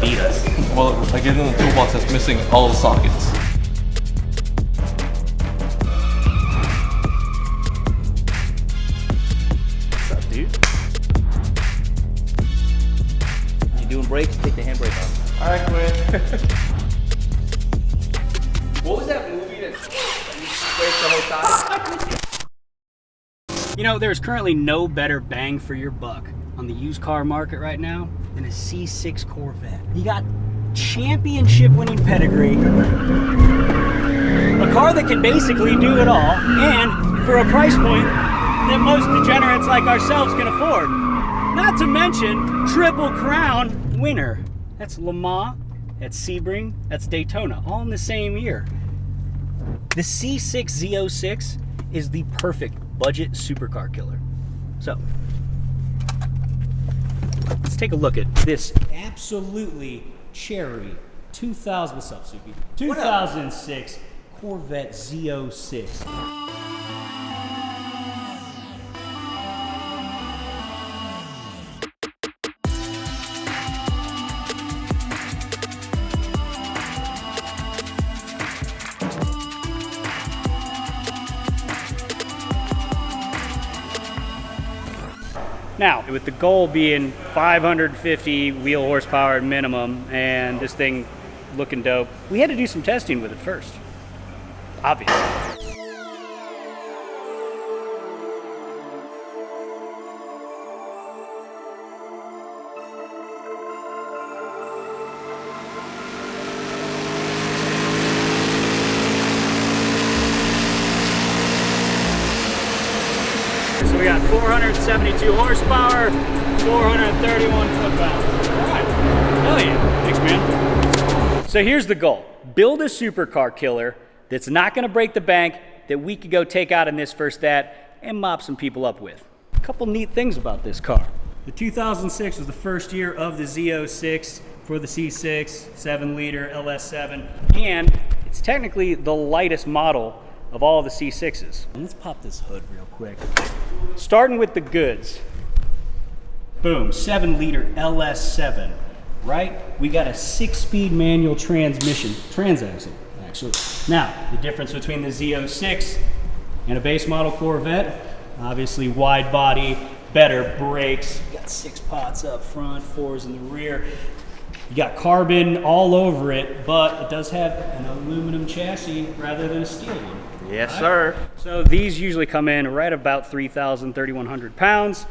beat us. Well, I get in the toolbox that's missing all the sockets. What's up, dude? You doing brakes? Take the handbrake off. All right, Quinn. What was that movie that breaks the whole time? You know, there's currently no better bang for your buck on the used car market right now than a C6 Corvette. You got championship winning pedigree, a car that can basically do it all, and for a price point that most degenerates like ourselves can afford. Not to mention, Triple Crown winner. That's Le Mans, that's Sebring, that's Daytona, all in the same year. The C6 Z06 is the perfect budget supercar killer. So, let's take a look at this absolutely cherry 2000, what's up, Suppy? 2006 Corvette Z06. Now, with the goal being 550 wheel horsepower at minimum and this thing looking dope, we had to do some testing with it first. Obviously. So we got 472 horsepower, 431 foot-pounds. All right, hell yeah. Thanks, man. So here's the goal. Build a supercar killer that's not gonna break the bank, that we could go take out in this first that, and mop some people up with. A couple neat things about this car. The 2006 was the first year of the Z06 for the C6, 7-liter LS7, and it's technically the lightest model of all the C6s. Let's pop this hood real quick. Starting with the goods. Boom, 7-liter LS7, right? We got a 6-speed manual transmission, transaxle, actually. Now, the difference between the Z06 and a base model Corvette, obviously wide body, better brakes. You got 6 pots up front, 4s in the rear. You got carbon all over it, but it does have an aluminum chassis rather than a steel one. Yes, right, sir. So these usually come in right about 3,100 pounds.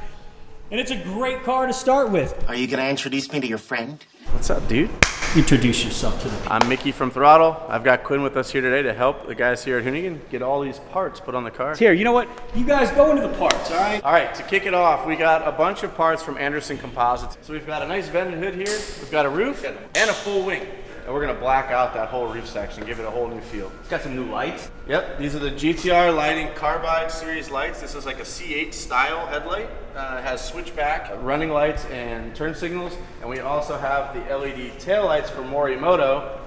And it's a great car to start with. Are you gonna introduce me to your friend? What's up, dude? Introduce yourself to the people. I'm Mickey from THROTL. I've got Quinn with us here today to help the guys here at Hoonigan get all these parts put on the car. Here, you know what? You guys go into the parts, all right? All right, to kick it off, we got a bunch of parts from Anderson Composites. So we've got a nice vented hood here, we've got a roof, and a full wing. And we're gonna black out that whole roof section, give it a whole new feel. It's got some new lights. Yep, these are the GTR Lighting Carbide Series lights. This is like a C8 style headlight. It has switchback, running lights, and turn signals. And we also have the LED tail lights from Morimoto.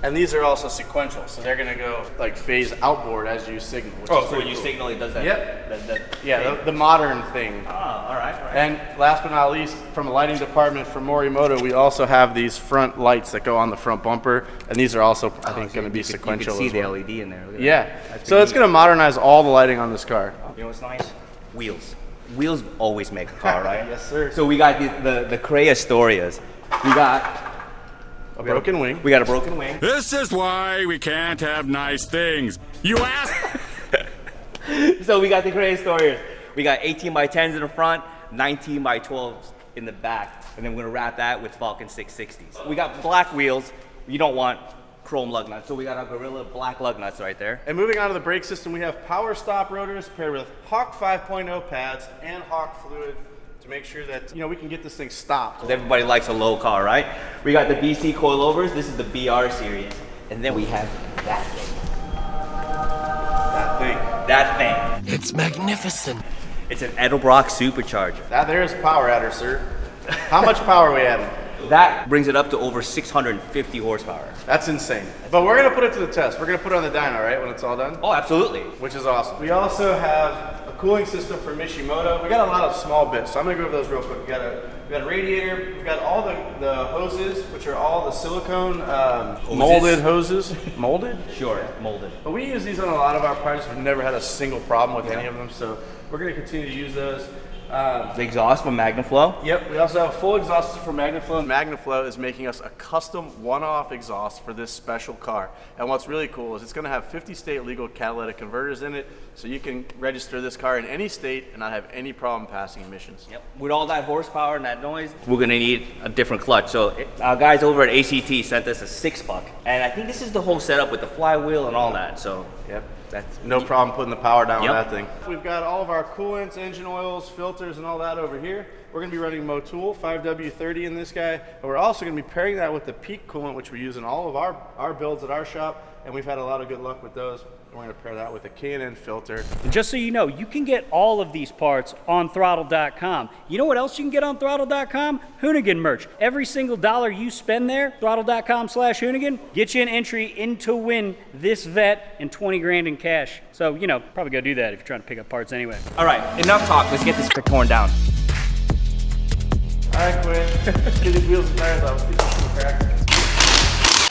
And these are also sequential, so they're gonna go like phase outboard as you signal. Oh, so when you signal, it does that? Yep. Yeah, the modern thing. Oh, all right. And last but not least, from the lighting department for Morimoto, we also have these front lights that go on the front bumper, and these are also, I think, going to be sequential. You can see as well. the LED in there. Yeah. So it's going to modernize all the lighting on this car. You know what's nice? Wheels. Wheels always make a car, right? Yes, sir. So we got the Cray Astorias. We got a broken wing. We got a broken wing. This is why we can't have nice things. You asked. So we got the Cray Astorias. We got 18 by 10s in the front, 19 by 12s in the back, and then we're gonna wrap that with Falken 660s. We got black wheels. You don't want chrome lug nuts, so we got our Gorilla black lug nuts right there. And moving on to the brake system, we have Powerstop Rotors paired with Hawk 5.0 pads and Hawk fluid to make sure that, you know, we can get this thing stopped. Because everybody likes a low car, right? We got the BC coilovers. This is the BR series. And then we have that thing. That thing. It's magnificent. It's an Edelbrock supercharger. That there's power adder, sir. How much power are we adding? That brings it up to over 650 horsepower. That's insane. But we're gonna put it to the test. We're gonna put it on the dyno, right, when it's all done? Oh, absolutely. Which is awesome. We also have a cooling system from Mishimoto. We got a lot of small bits, so I'm gonna go over those real quick. We got a radiator. We've got all the hoses, which are all the silicone molded hoses. Molded? Sure, molded. But we use these on a lot of our projects. We've never had a single problem with any of them, so we're gonna continue to use those. The exhaust from Magnaflow. Yep, we also have a full exhaust system from Magnaflow. Magnaflow is making us a custom one-off exhaust for this special car. And what's really cool is it's gonna have 50 state legal catalytic converters in it, so you can register this car in any state and not have any problem passing emissions. Yep. With all that horsepower and that noise, we're gonna need a different clutch. So our guys over at ACT sent us a $6, and I think this is the whole setup with the flywheel and all that. So yep. That's no problem putting the power down Yep. with that thing. We've got all of our coolants, engine oils, filters, and all that over here. We're gonna be running Motul 5W30 in this guy, but we're also gonna be pairing that with the Peak coolant, which we use in all of our builds at our shop, and we've had a lot of good luck with those. We're gonna pair that with a K&N filter. And just so you know, you can get all of these parts on THROTL.com. You know what else you can get on THROTL.com? Hoonigan merch. Every single dollar you spend there, THROTL.com/Hoonigan, get you an entry in to win this vet and 20 grand in cash. So, you know, probably go do that if you're trying to pick up parts anyway. all right, enough talk. Let's get this torn down. All right, Quinn, get these wheels and tires off. Get this crack.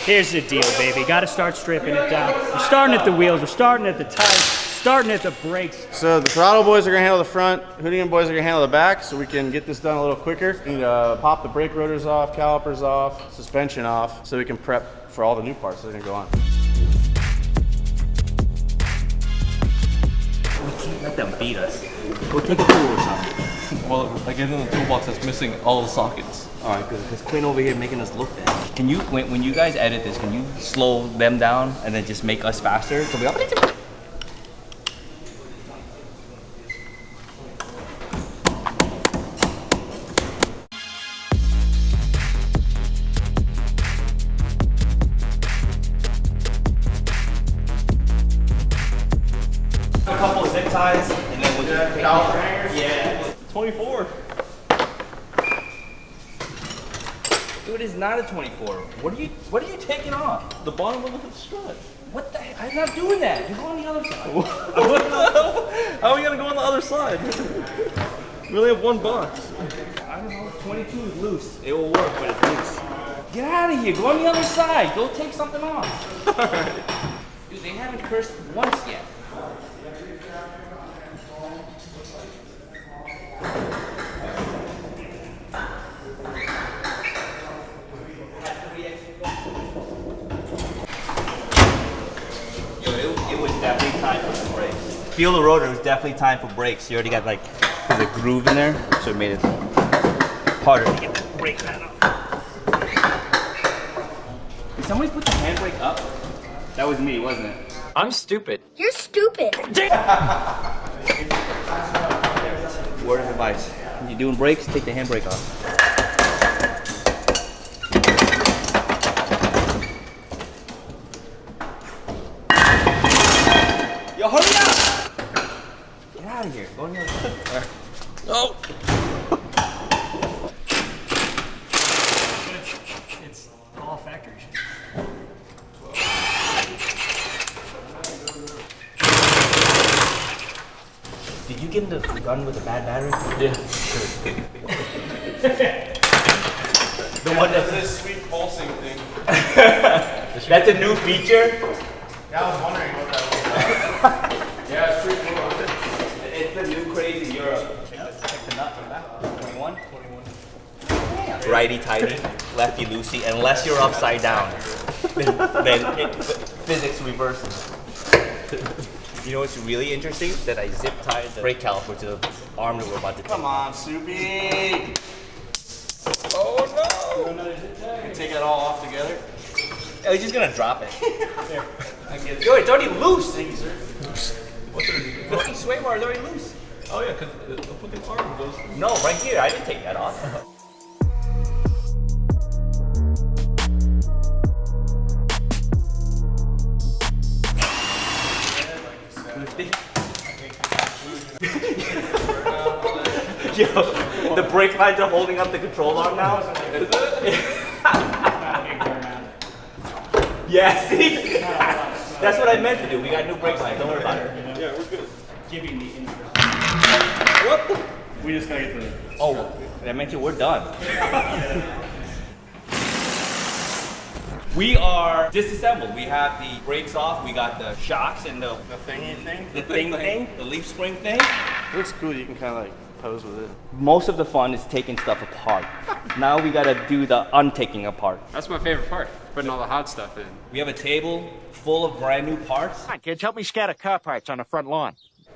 Here's the deal, baby. Got to start stripping it down. We're starting at the wheels. We're starting at the tires. Starting at the brakes. So the throttle boys are gonna handle the front, Hoonigan boys are gonna handle the back, so we can get this done a little quicker. We need to pop the brake rotors off, calipers off, suspension off, so we can prep for all the new parts that are gonna go on. We can't let them beat us. Go take a tool or something. Well, I get in the toolbox that's missing all the sockets. All right, good. Because Quinn over here making us look bad. Can you, when you guys edit this, can you slow them down and then just make us faster? So we all... A couple of zip ties, and then we'll just take caliper hangers? Yeah. 24. Dude, it's not a 24. What are you taking off? The bottom of the strut. What the heck? I'm not doing that. You go on the other side. What the hell? How are we gonna go on the other side? We only have one box. I don't know. 22 is loose. It will work, but it's loose. Get out of here. Go on the other side. Go take something off. Alright. Dude, they haven't cursed once yet. It was definitely time for some brakes. Feel the rotor, it was definitely time for brakes. You already got like the groove in there, so it made it harder to get the brake pad off. Did somebody put the handbrake up? That was me, wasn't it? I'm stupid. You're stupid. Word of advice. When you're doing brakes, take the handbrake off. Yo, hurry up! Get out of here. Go on the other side. Oh! It's all factory shit. Did you get in the gun with a bad battery? Yeah. The one that's This sweet pulsing thing. that's a new feature. Yeah, I was wondering what that was. Yeah, it's pretty cool. It's the new craze in Europe. Check the nut from that. 21? 21. Righty tighty, lefty loosey, unless you're upside down. then physics reverses. You know what's really interesting? That I zip tied the brake caliper to the arm that we're about to take. Come on, Suppy. Oh no! You take it all off together. I was just gonna drop it. Yo, it's already loose! The fucking sway bar is already loose. Oh yeah, because the fucking arm goes. No, right here. I didn't take that off. Yo, the brake lines are holding up the control arm now. Yeah, see? That's what I meant to do. We got new brake lines. Don't worry about it. Yeah, we're good. Giving the interest. What the? We just gotta get the. Oh, that meant we're done. We are disassembled. We have the brakes off. We got the shocks and the thingy thing? the leaf spring thing. It looks cool. You can kind of like pose with it. Most of the fun is taking stuff apart. Now we gotta do the untaking apart. That's my favorite part, putting all the hot stuff in. We have a table full of brand new parts. Come on, kids, help me scatter car parts on the front lawn.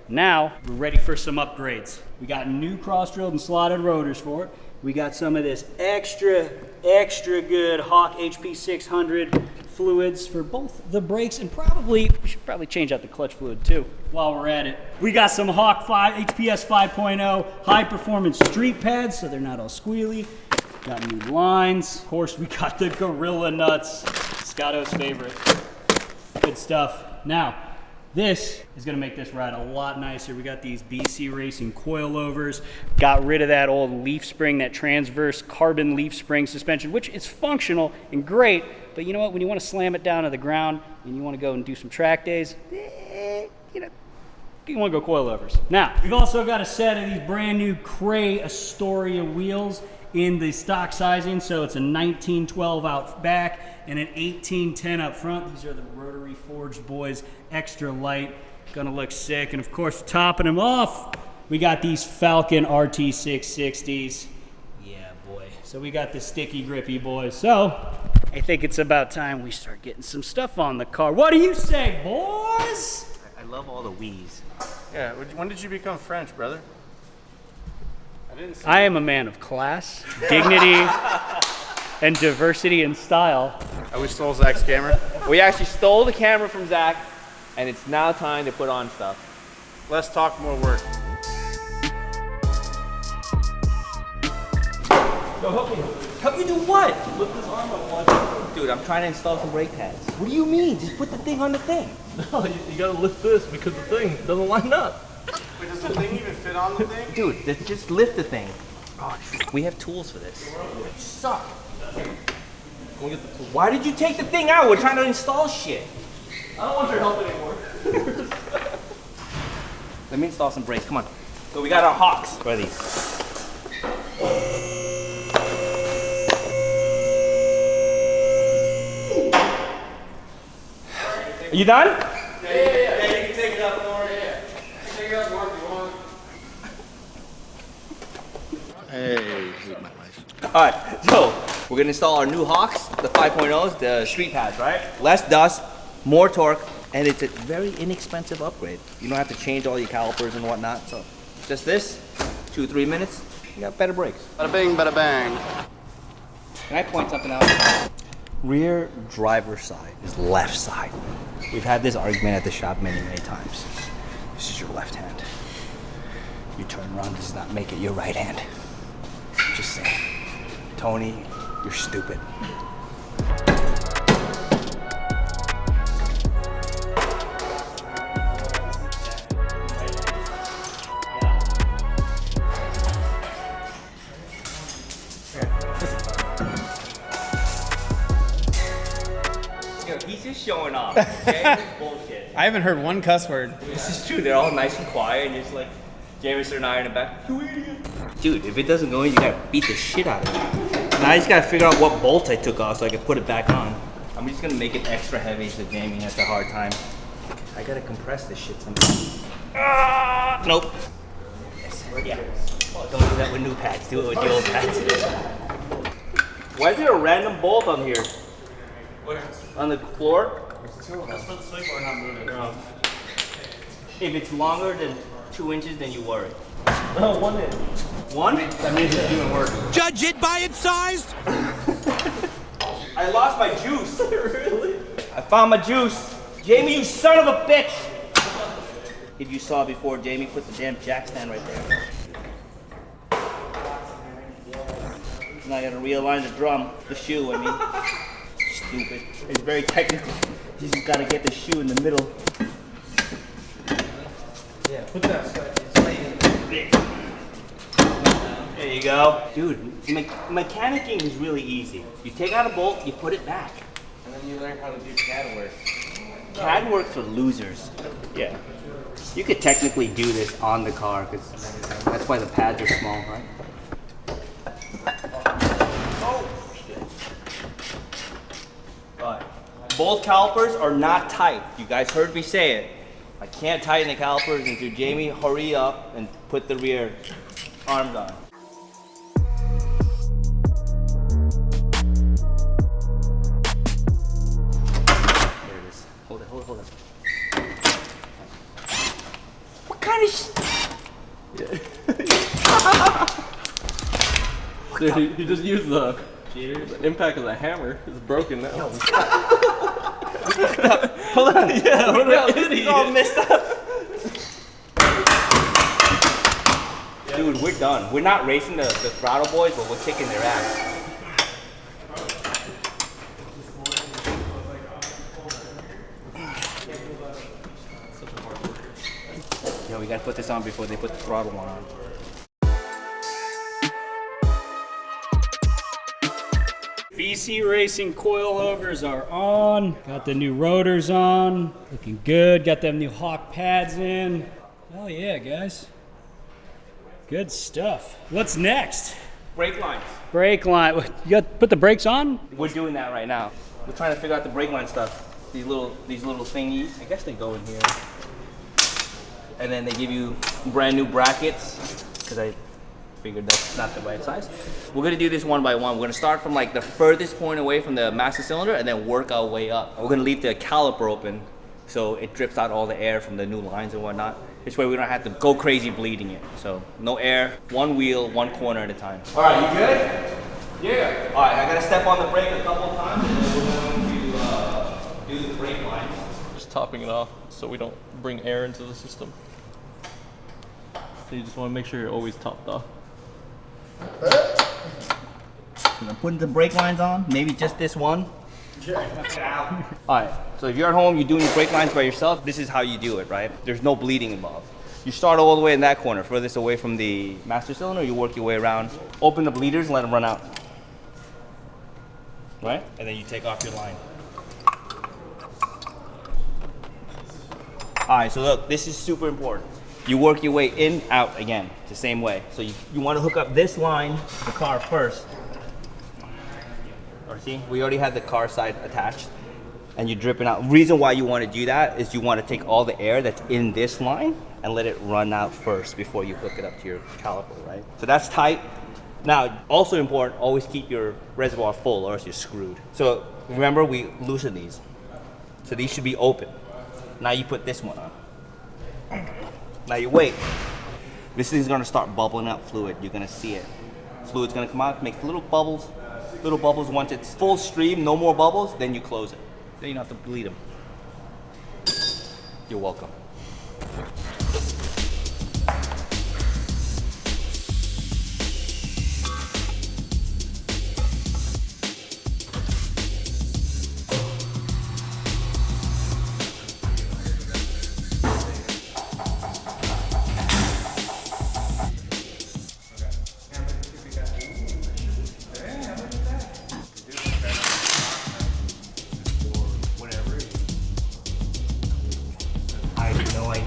Now, we're ready for some upgrades. We got new cross-drilled and slotted rotors for it. We got some of this extra good Hawk HP 600 fluids for both the brakes and we should probably change out the clutch fluid too while we're at it. We got some Hawk 5 HPS 5.0 high performance street pads so they're not all squealy. Got new lines. Of course, we got the Gorilla Nuts, Scotto's favorite. Good stuff. Now, this is gonna make this ride a lot nicer. We got these BC Racing coilovers, got rid of that old leaf spring, that transverse carbon leaf spring suspension, which is functional and great, but you know what, when you wanna slam it down to the ground and you wanna go and do some track days, you wanna go coilovers. Now, we've also got a set of these brand new Cray Astoria wheels in the stock sizing, so it's a 1912 out back and an 1810 up front. These are the rotary forged boys, extra light, gonna look sick. And of course, topping them off, we got these Falken RT 660s. Yeah, boy. So we got the sticky grippy boys. So I think it's about time we start getting some stuff on the car. What do you say, boys? I love all the wheeze. Yeah. When did you become French, brother? I am a man of class, dignity, and diversity in style. Oh, we stole Zach's camera. We actually stole the camera from Zach, and it's now time to put on stuff. Less talk, more work. Help me do what? Lift this arm up one. Dude, I'm trying to install some brake pads. What do you mean? Just put the thing on the thing. No, you gotta lift this because the thing doesn't line up. Wait, does the thing even fit on the thing? Dude, just lift the thing. Oh, we have tools for this. Suck. Why did you take the thing out? We're trying to install shit. I don't want your help anymore. Let me install some brakes. Come on. So we got our Hawks. What are these? Are you done? Yeah, you can take it up more. Yeah. Take it up more if you want. Hey, hate my life. Alright, so we're gonna install our new Hawks, the 5.0s, the street pads, right? Less dust, more torque, and it's a very inexpensive upgrade. You don't have to change all your calipers and whatnot, so just this, 2-3 minutes, you got better brakes. Bada bing, bada bang. Can I point something out? Rear driver's side is left side. We've had this argument at the shop many times. This is your left hand. You turn around, does not make it your right hand. Just saying. Tony, you're stupid. He's just showing off, okay? Bullshit. I haven't heard one cuss word. This is true. They're all nice and quiet, and just like Jameson and I in the back. You idiot. Dude, if it doesn't go in, you gotta beat the shit out of it. Now I just gotta figure out what bolts I took off so I can put it back on. I'm just gonna make it extra heavy so Jamie has a hard time. I gotta compress this shit sometime. Nope. Yes. Yeah. Oh, don't do that with new pads. Do it with the old pads. Why is there a random bolt on here? On the floor? That's for the sleeper not moving. If it's longer than 2 inches, then you worry. No, 1 inch. One? That means it's doing work. Judge it by its size. I lost my juice. Really? I found my juice. Jamie, you son of a bitch! If you saw before, Jamie put the damn jack stand right there. Now I gotta realign the drum, the shoe, I mean. Stupid. It's very technical. You just gotta get the shoe in the middle. Yeah, put that side. There you go. Dude, mechanicking is really easy. You take out a bolt, you put it back. And then you learn how to do CAD work. CAD works for losers. Yeah. You could technically do this on the car because that's why the pads are small, right? But both calipers are not tight. You guys heard me say it. I can't tighten the calipers until Jamie hurry up and put the rear arms on. There it is. Hold it. What kind of Dude, he just used the impact of the hammer. It's broken now. Hold on. Yeah, it's all messed up. Dude, we're done. We're not racing the THROTL boys, but we're kicking their ass. Yo, we gotta put this on before they put the throttle one on. BC Racing coilovers are on. Got the new rotors on. Looking good. Got them new Hawk pads in. Hell yeah, guys. Good stuff. What's next? Brake lines. Brake line. You got to put the brakes on? We're doing that right now. We're trying to figure out the brake line stuff. These little thingies. I guess they go in here. And then they give you brand new brackets because I figured that's not the right size. We're gonna do this one by one. We're gonna start from like the furthest point away from the master cylinder and then work our way up. We're gonna leave the caliper open so it drips out all the air from the new lines and whatnot. This way we don't have to go crazy bleeding it. So no air, one wheel, one corner at a time. All right, you good? Yeah. All right, I gotta step on the brake a couple of times and then we're going to do the brake lines. Just topping it off so we don't bring air into the system. So you just want to make sure you're always topped off. And I'm putting the brake lines on, maybe just this one. Alright, so if you're at home, you're doing your brake lines by yourself, this is how you do it, right? There's no bleeding involved. You start all the way in that corner, furthest away from the master cylinder, you work your way around, open the bleeders and let them run out. Right? And then you take off your line. Alright, so look, this is super important. You work your way in, out again, the same way. So you want to hook up this line to the car first. Or see, we already had the car side attached and you're dripping out. Reason why you want to do that is you want to take all the air that's in this line and let it run out first before you hook it up to your caliper, right? So that's tight. Now, also important, always keep your reservoir full or else you're screwed. So remember, we loosen these. So these should be open. Now you put this one on. Now you wait. This thing's gonna start bubbling out fluid. You're gonna see it. Fluid's gonna come out, make little bubbles. Little bubbles. Once it's full stream, no more bubbles, then you close it. Then you don't have to bleed them. You're welcome.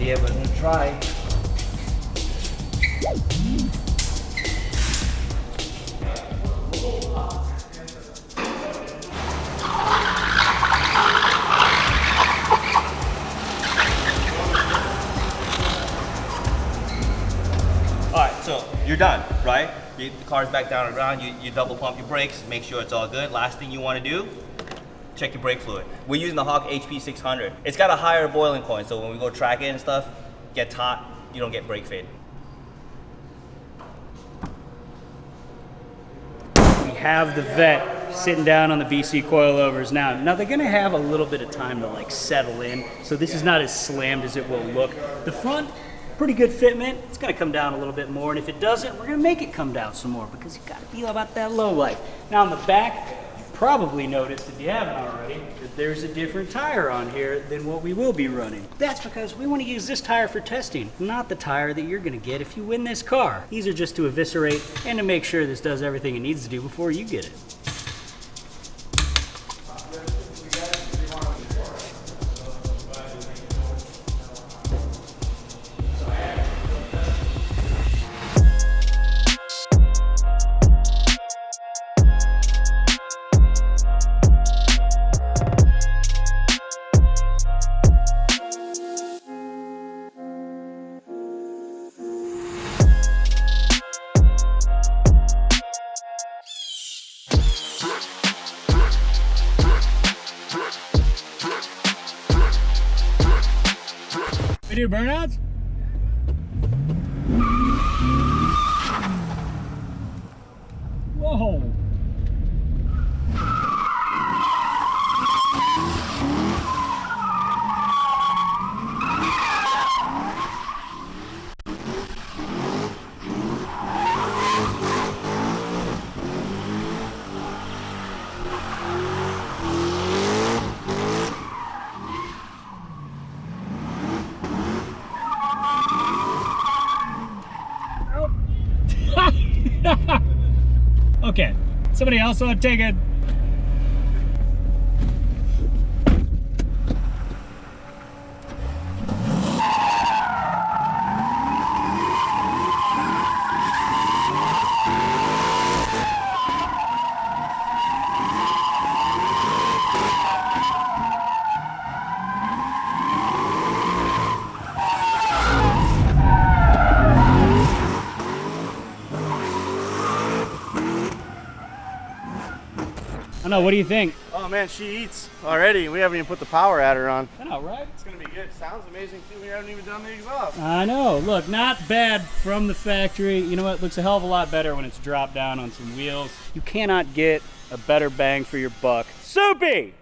But I'm gonna try. All right, so you're done, right? The car's back down on the ground. You double pump your brakes, make sure it's all good. Last thing you want to do, check your brake fluid. We're using the Hawk HP 600. It's got a higher boiling point, so when we go track it and stuff, gets hot, you don't get brake fade. We have the vet sitting down on the BC coilovers now. Now they're gonna have a little bit of time to like settle in, so this is not as slammed as it will look. The front, pretty good fitment. It's gonna come down a little bit more, and if it doesn't, we're gonna make it come down some more because you gotta feel about that low life. Now on the back, probably noticed, if you haven't already, that there's a different tire on here than what we will be running. That's because we want to use this tire for testing, not the tire that you're going to get if you win this car. These are just to eviscerate and to make sure this does everything it needs to do before you get it. We do burnouts? Whoa. Okay, somebody else want to take it. I know, what do you think? Oh man, she eats already. We haven't even put the power adder on. I know, right? It's gonna be good. Sounds amazing too. We haven't even done the exhaust. I know. Look, not bad from the factory. You know what? Looks a hell of a lot better when it's dropped down on some wheels. You cannot get a better bang for your buck. Suppy!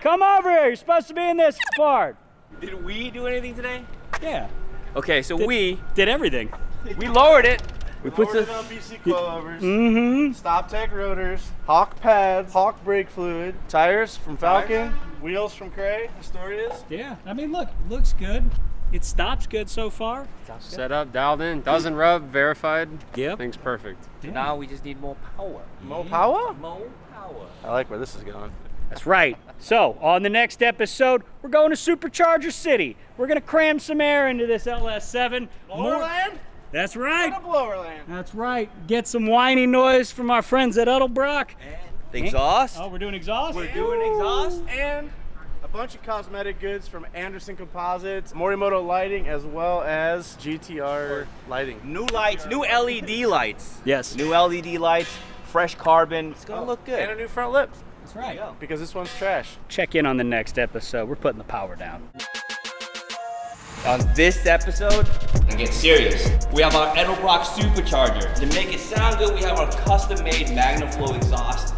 Come over here. You're supposed to be in this part. Did we do anything today? Yeah. Okay, so we did everything. lowered it. We put Lowered some. it on BC coilovers. Mm-hmm. StopTech rotors, Hawk pads, Hawk brake fluid, tires from Falken, wheels from Cray, Astorias. Yeah. I mean, look, looks good. It stops good so far. Set up, dialed in, doesn't rub, verified. Yep. Thing's perfect. Yeah. Now we just need more power. Mo power? More power. I like where this is going. That's right. So, on the next episode, we're going to Supercharger City. We're going to cram some air into this LS7. Blowerland? That's right. What a Blowerland. That's right. Get some whiny noise from our friends at Edelbrock. The exhaust. Oh, we're doing exhaust? We're doing exhaust. And a bunch of cosmetic goods from Anderson Composites, Morimoto Lighting, as well as GTR Lighting. New lights, new LED lights. Yes. New LED lights, fresh carbon. It's gonna look good. And a new front lip, That's right. because this one's trash. Check in on the next episode. We're putting the power down. On this episode, and get serious, we have our Edelbrock supercharger. To make it sound good, we have our custom-made Magnaflow exhaust.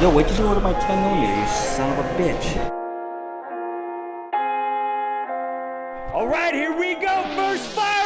Yo, wait till you order my 10mm, you son of a bitch. All right, here we go. First fire.